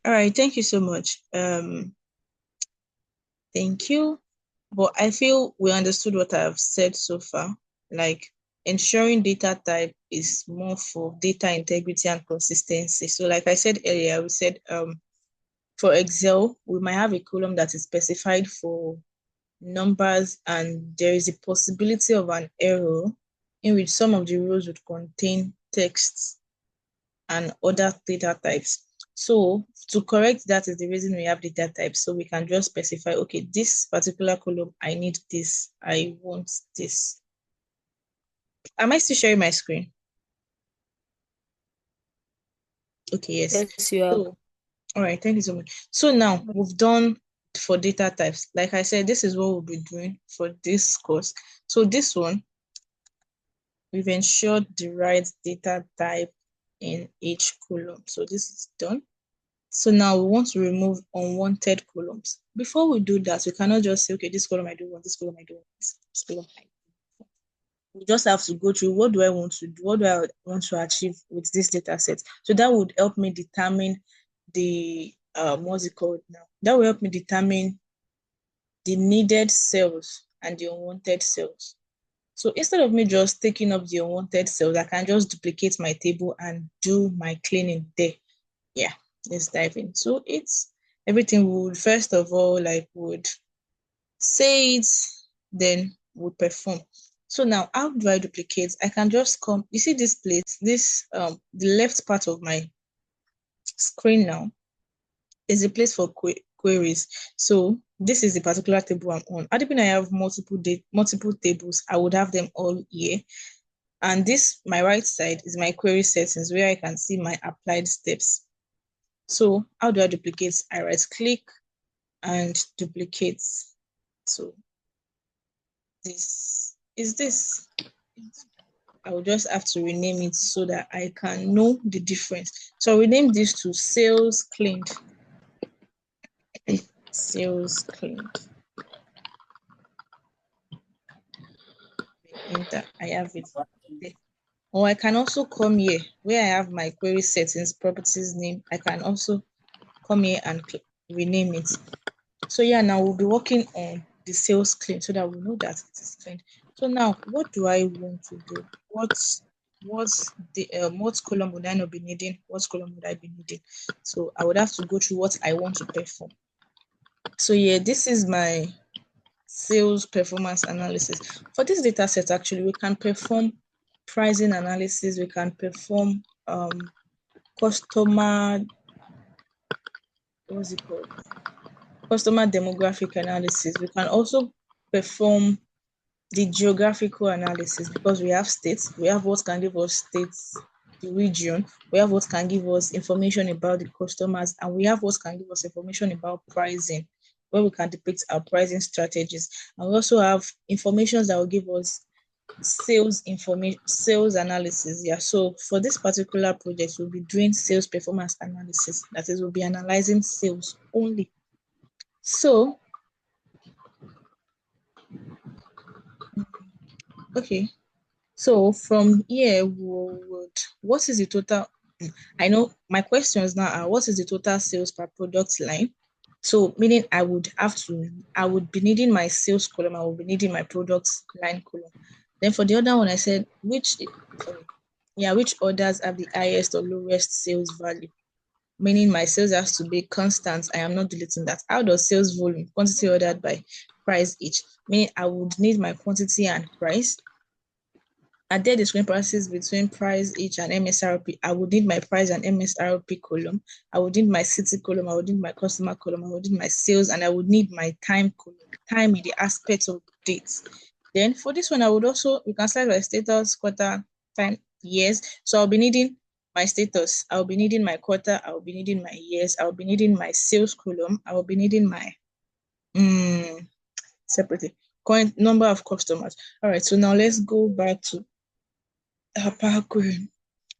All right, thank you so much. Thank you. But I feel we understood what I've said so far. Like ensuring data type is more for data integrity and consistency. So like I said earlier, we said for Excel, we might have a column that is specified for numbers, and there is a possibility of an error in which some of the rows would contain texts and other data types. So to correct that is the reason we have data types. So we can just specify, okay, this particular column, I need this, I want this. Am I still sharing my screen? Okay, yes. Yes, you are. So, all right, thank you so much. So now we've done for data types. Like I said, this is what we'll be doing for this course. So this one, we've ensured the right data type in each column. So this is done. So now we want to remove unwanted columns. Before we do that, we cannot just say, okay, this column I do want, this column I do want, this column I do want. We just have to go through, what do I want to do? What do I want to achieve with this data set? So that would help me determine the, what's it called now? That will help me determine the needed cells and the unwanted cells. So instead of me just taking up the unwanted cells, I can just duplicate my table and do my cleaning there. Yeah, let's dive in. So it's everything would first of all would say it, then would perform. So now how do I duplicate? I can just come, you see this place, this the left part of my screen now is a place for queries. So this is the particular table I'm on. When I have multiple tables, I would have them all here. And this, my right side, is my query settings where I can see my applied steps. So how do I duplicate? I right click and duplicate. So this is this. I will just have to rename it so that I can know the difference. So I'll rename this to sales cleaned. Sales cleaned. Enter. I have it there. Or I can also come here where I have my query settings, properties name. I can also come here and rename it. So yeah, now we'll be working on the sales clean so that we know that it is clean. So now, what do I want to do? What's the what column would I not be needing? What column would I be needing? So I would have to go through what I want to perform. So yeah, this is my sales performance analysis. For this data set, actually, we can perform pricing analysis. We can perform customer, what's it called? Customer demographic analysis. We can also perform the geographical analysis because we have states, we have what can give us states, the region, we have what can give us information about the customers, and we have what can give us information about pricing, where we can depict our pricing strategies. And we also have information that will give us sales information, sales analysis. Yeah, so for this particular project, we'll be doing sales performance analysis. That is, we'll be analyzing sales only. So okay, so from here, what is the total? I know my questions now are, what is the total sales per product line? So meaning I would be needing my sales column, I will be needing my products line column. Then for the other one, I said, which orders have the highest or lowest sales value? Meaning my sales has to be constant. I am not deleting that. How does sales volume, quantity ordered by price each? Meaning I would need my quantity and price. Are there discrepancies between price each and MSRP? I would need my price and MSRP column. I would need my city column. I would need my customer column. I would need my sales, and I would need my time column. Time in the aspect of dates. Then for this one, we can start by status, quarter, time, years. So I'll be needing my status. I'll be needing my quarter. I'll be needing my years. I'll be needing my sales column. I will be needing my separately current number of customers. All right. So now let's go back to Power Query.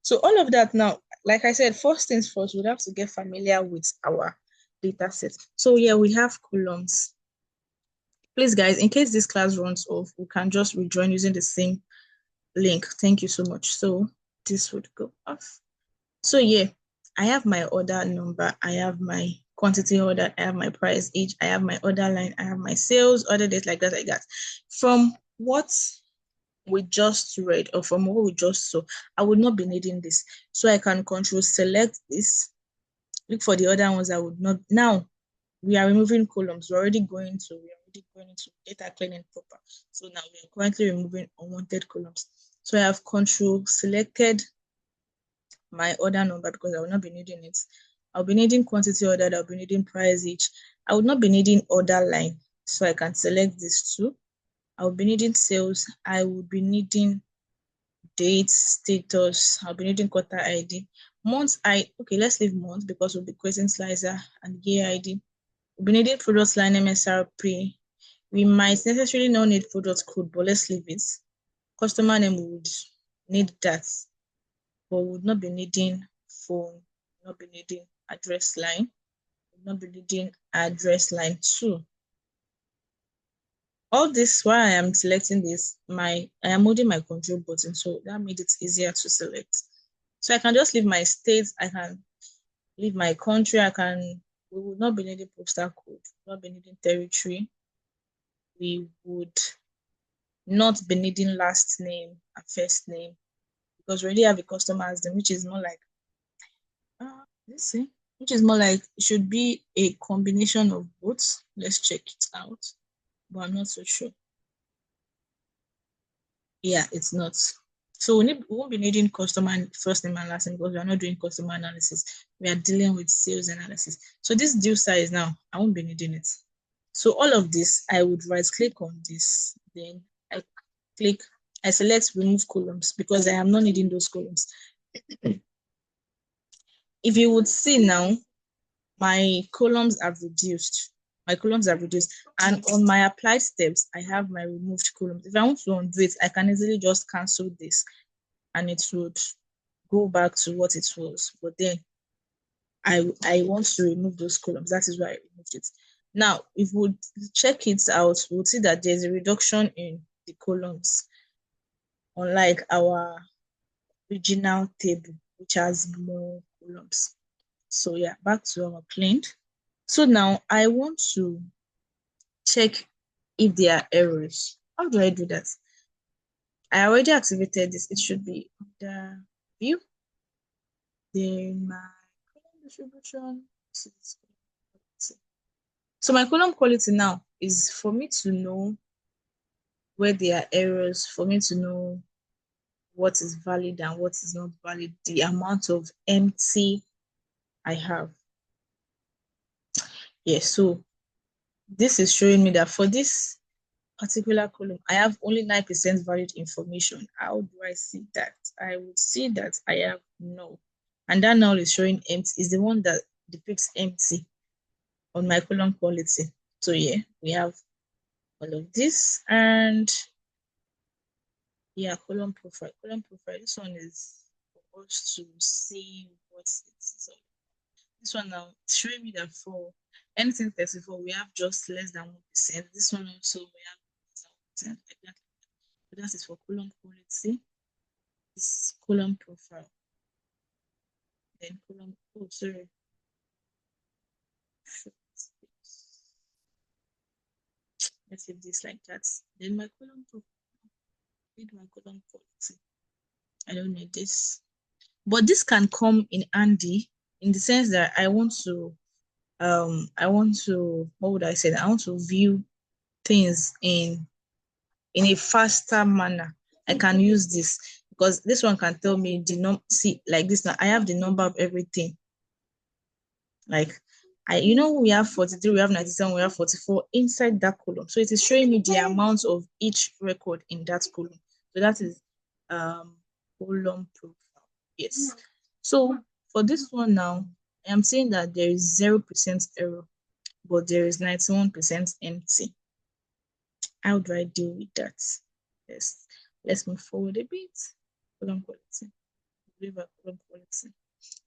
So all of that now, like I said, first things first, we'd have to get familiar with our data set. So yeah, we have columns. Please guys, in case this class runs off, we can just rejoin using the same link. Thank you so much. So this would go off. So yeah, I have my order number, I have my quantity order, I have my price each, I have my order line, I have my sales, order date, like that. From what we just read or from what we just saw, I would not be needing this. So I can control select this, look for the other ones I would not. Now we are removing columns. We're already going into data cleaning proper. So now we are currently removing unwanted columns. So I have control selected my order number because I will not be needing it. I'll be needing quantity ordered, I'll be needing price each. I would not be needing order line. So I can select this too. I'll be needing sales. I will be needing date, status. I'll be needing quarter ID. Month, okay, let's leave month because we'll be creating slicer and year ID. We'll be needing product line MSRP. We might necessarily not need product code, but let's leave it. Customer name would need that, but would not be needing phone, not be needing address line, would not be needing address line too. All this, while I am selecting this, I am holding my control button, so that made it easier to select. So I can just leave my state, I can leave my country, we would not be needing postal code, not be needing territory. We would not be needing last name and first name because we already have a customer as them, which is more like, let's see, which is more like it should be a combination of both. Let's check it out, but I'm not so sure. Yeah, it's not. So we won't be needing customer first name and last name because we are not doing customer analysis. We are dealing with sales analysis. So this due size now, I won't be needing it. So all of this, I would right click on this, then I select remove columns because I am not needing those columns. If you would see now, my columns have reduced. And on my applied steps, I have my removed columns. If I want to undo it, I can easily just cancel this and it would go back to what it was. But then I want to remove those columns. That is why I removed it. Now, if we check it out, we'll see that there's a reduction in the columns, unlike our original table, which has more columns. So yeah, back to our cleaned. So now I want to check if there are errors. How do I do that? I already activated this. It should be the view. Then my column distribution. So my column quality now is for me to know where there are errors, for me to know what is valid and what is not valid, the amount of empty I have. Yes, so this is showing me that for this particular column, I have only 9% valid information. How do I see that? I would see that I have null. And that null is showing empty, is the one that depicts empty on my column quality. So yeah, we have all of this and yeah, column profile. This one is for us to see what it is. This one now it's showing me that for anything 34, we have just less than 1%. This one also we have less than 1%. So that is for column quality. This column profile. Then column, oh sorry. Let's leave this like that. Then my column profile. Read my column quality. I don't need this. But this can come in handy in the sense that I want to, what would I say? I want to view things in a faster manner. I can use this because this one can tell me see like this now. I have the number of everything. Like we have 43, we have 97, we have 44 inside that column. So it is showing me the amount of each record in that column. So that is column profile. Yes. So for this one now, I am saying that there is 0% error, but there is 91% empty. How do I deal with that? Yes. Let's move forward a bit. Column quality. Column quality.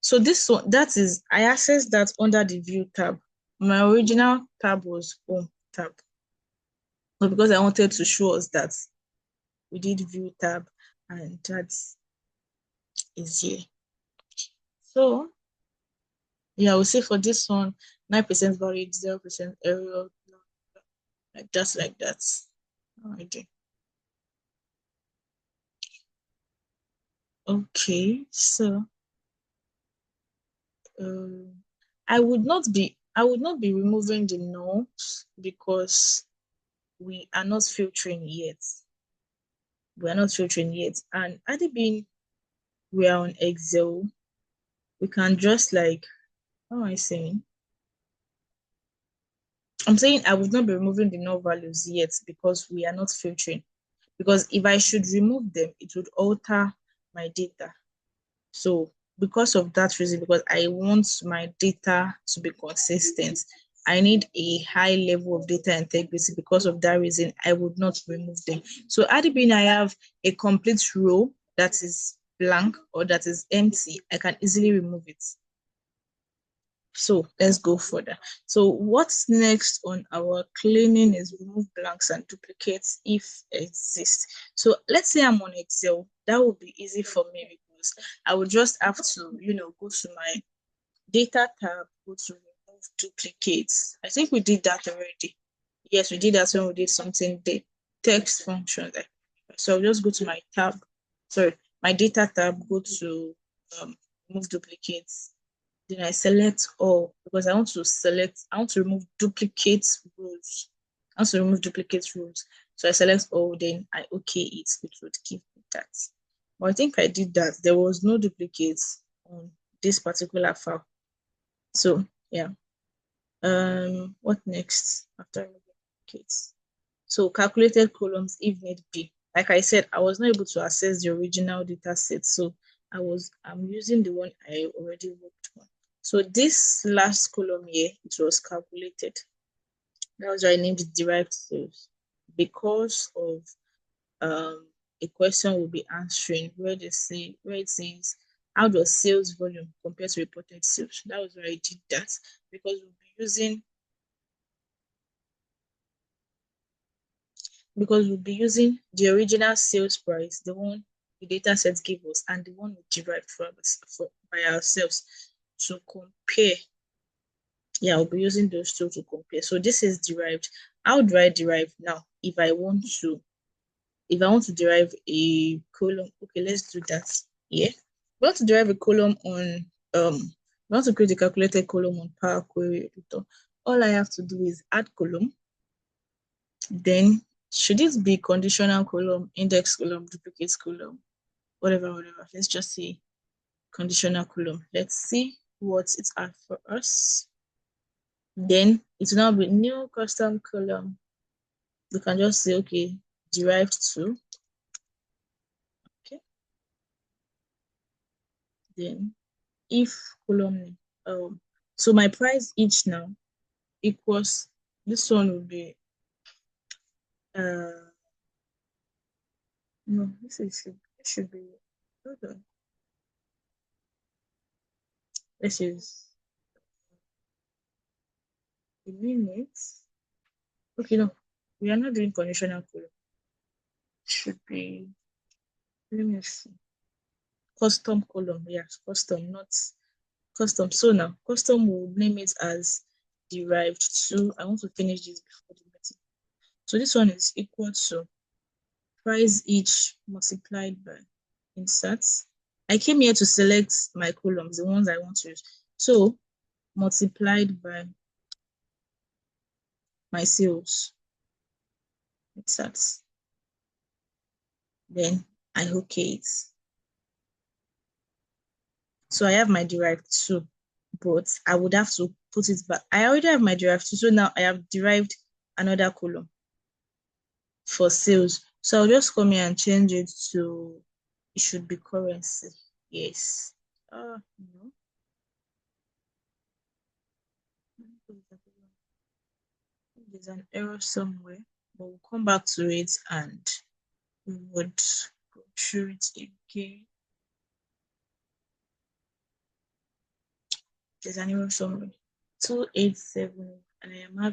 So this one, I accessed that under the view tab. My original tab was home tab. But because I wanted to show us that we did view tab and that is here. So Yeah, we'll say for this one, 9% valid, 0% error, like just like that. Okay. Okay, so I would not be removing the nulls because we are not filtering yet. We are not filtering yet. And had it been we are on Excel, we can just like, how am I saying? I'm saying I would not be removing the null values yet because we are not filtering. Because if I should remove them, it would alter my data. So because of that reason, because I want my data to be consistent, I need a high level of data integrity. Because of that reason, I would not remove them. So at the beginning, I have a complete row that is blank or that is empty, I can easily remove it. So let's go further. So what's next on our cleaning is remove blanks and duplicates if exist. So let's say I'm on Excel. That would be easy for me because I would just have to, go to my data tab, go to remove duplicates. I think we did that already. Yes, we did that when we did something, the text function there. So I'll just go to my tab, sorry, my data tab, go to remove duplicates. Then I select all because I want to remove duplicate rows. I want to remove duplicate rows. So I select all, then I OK it, which would give me that. But I think I did that. There was no duplicates on this particular file. So yeah. What next after removing duplicates? So calculated columns if need be. Like I said, I was not able to access the original data set. So I'm using the one I already worked on. So this last column here, it was calculated. That was why I named it derived sales because of a question we'll be answering where it says how does sales volume compare to reported sales. That was why I did that because we'll be using the original sales price, the one the data set gave us, and the one we derived by ourselves to compare. Yeah, I'll be using those two to compare. So this is derived. How do I derive now? If I want to derive a column, okay, let's do that. Yeah. We want to derive a column on we want to create a calculated column on Power Query Editor. All I have to do is add column. Then should it be conditional column, index column, duplicate column, whatever. Let's just say conditional column. Let's see what it's at for us. Then it will now be new custom column. We can just say, okay, derived to. Okay. Then if column so my price each now equals, this one will be no, this should be, hold on. This is the minutes. Okay, no, we are not doing conditional column. Should be, let me see. Custom column, yes, custom, not custom. So now custom will name it as derived to. I want to finish this before the meeting. So this one is equal to price each multiplied by inserts. I came here to select my columns, the ones I want to use. So multiplied by my sales inserts. Then I OK it. So I have my derived two, but I would have to put it back. I already have my derived two, so now I have derived another column for sales. So I'll just come here and change it to, it should be currency. Yes. No. There's an error somewhere, but we'll come back to it and we would go through it again. There's an error somewhere. 287, and I am having